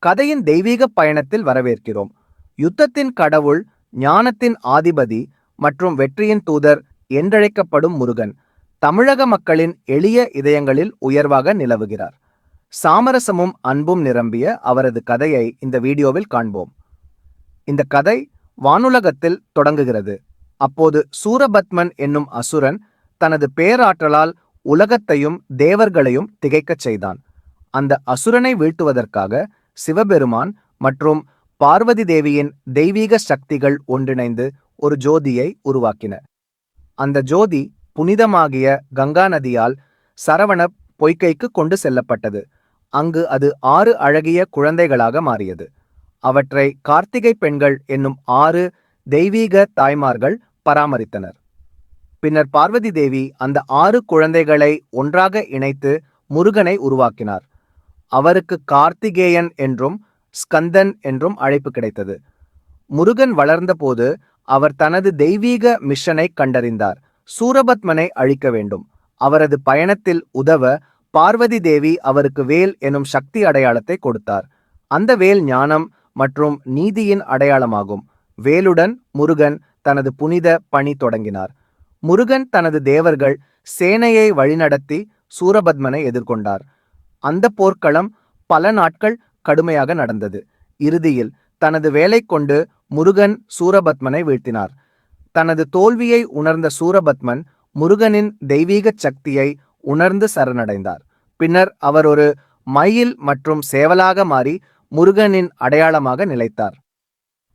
கதையின் தெய்வீக பயணத்தில் வரவேற்கிறோம். யுத்தத்தின் கடவுள், ஞானத்தின் ஆதிபதி மற்றும் வெற்றியின் தூதர் என்றழைக்கப்படும் முருகன் தமிழக மக்களின் எளிய இதயங்களில் உயர்வாக நிலவுகிறார். சாமரசமும் அன்பும் நிரம்பிய அவரது கதையை இந்த வீடியோவில் காண்போம். இந்த கதை வானுலகத்தில் தொடங்குகிறது. அப்போது சூரபத்மன் என்னும் அசுரன் தனது பேராற்றலால் உலகத்தையும் தேவர்களையும் திகைக்கச் செய்தான். அந்த அசுரனை வீழ்த்துவதற்காக சிவபெருமான் மற்றும் பார்வதி தேவியின் தெய்வீக சக்திகள் ஒன்றிணைந்து ஒரு ஜோதியை உருவாக்கின. அந்த ஜோதி புனிதமாகிய கங்கா நதியால் சரவண பொய்கைக்கு கொண்டு செல்லப்பட்டது. அங்கு அது 6 அழகிய குழந்தைகளாக மாறியது. அவற்றை கார்த்திகை பெண்கள் என்னும் 6 தெய்வீக தாய்மார்கள் பராமரித்தனர். பின்னர் பார்வதி தேவி அந்த 6 குழந்தைகளை ஒன்றாக இணைத்து முருகனை உருவாக்கினார். அவருக்கு கார்த்திகேயன் என்றும் ஸ்கந்தன் என்றும் அழைப்பு கிடைத்தது. முருகன் வளர்ந்தபோது அவர் தனது தெய்வீக மிஷனை கண்டறிந்தார். சூரபத்மனை அழிக்க வேண்டும். அவரது பயணத்தில் உதவ பார்வதி தேவி அவருக்கு வேல் எனும் சக்தி அடையாளத்தை கொடுத்தார். அந்த வேல் ஞானம் மற்றும் நீதியின் அடையாளமாகும். வேலுடன் முருகன் தனது புனித பணி தொடங்கினார். முருகன் தனது தேவர்கள் சேனையை வழிநடத்தி சூரபத்மனை எதிர்கொண்டார். அந்த போர்க்களம் பல நாட்கள் கடுமையாக நடந்தது. இறுதியில் தனது வேலை கொண்டு முருகன் சூரபத்மனை வீழ்த்தினார். தனது தோல்வியை உணர்ந்த சூரபத்மன் முருகனின் தெய்வீக சக்தியை உணர்ந்து சரணடைந்தார். பின்னர் அவர் ஒரு மயில் மற்றும் சேவலாக மாறி முருகனின் அடையாளமாக நிலைத்தார்.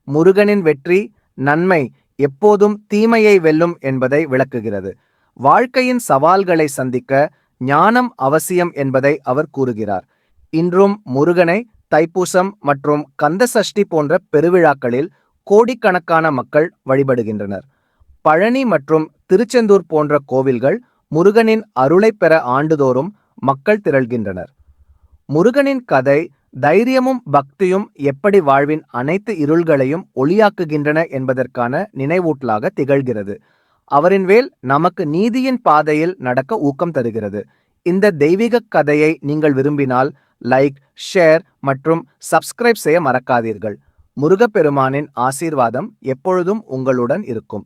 முருகனின் வெற்றி, நன்மை எப்போதும் தீமையை வெல்லும் என்பதை விளக்குகிறது. வாழ்க்கையின் சவால்களை சந்திக்க ஞானம் அவசியம் என்பதை அவர் கூறுகிறார். இன்றும் முருகனை தைப்பூசம் மற்றும் கந்தசஷ்டி போன்ற பெருவிழாக்களில் கோடிக்கணக்கான மக்கள் வழிபடுகின்றனர். பழனி மற்றும் திருச்செந்தூர் போன்ற கோவில்கள் முருகனின் அருளை பெற ஆண்டுதோறும் மக்கள் திரள்கின்றனர். முருகனின் கதை தைரியமும் பக்தியும் எப்படி வாழ்வின் அனைத்து இருள்களையும் ஒளியாக்குகின்றன என்பதற்கான நினைவூட்டலாக திகழ்கிறது. அவரின் வேல் நமக்கு நீதியின் பாதையில் நடக்க ஊக்கம் தருகிறது. இந்த தெய்வீக கதையை நீங்கள் விரும்பினால் லைக், ஷேர் மற்றும் சப்ஸ்கிரைப் செய்ய மறக்காதீர்கள். முருகப்பெருமானின் ஆசீர்வாதம் எப்பொழுதும் உங்களுடன் இருக்கும்.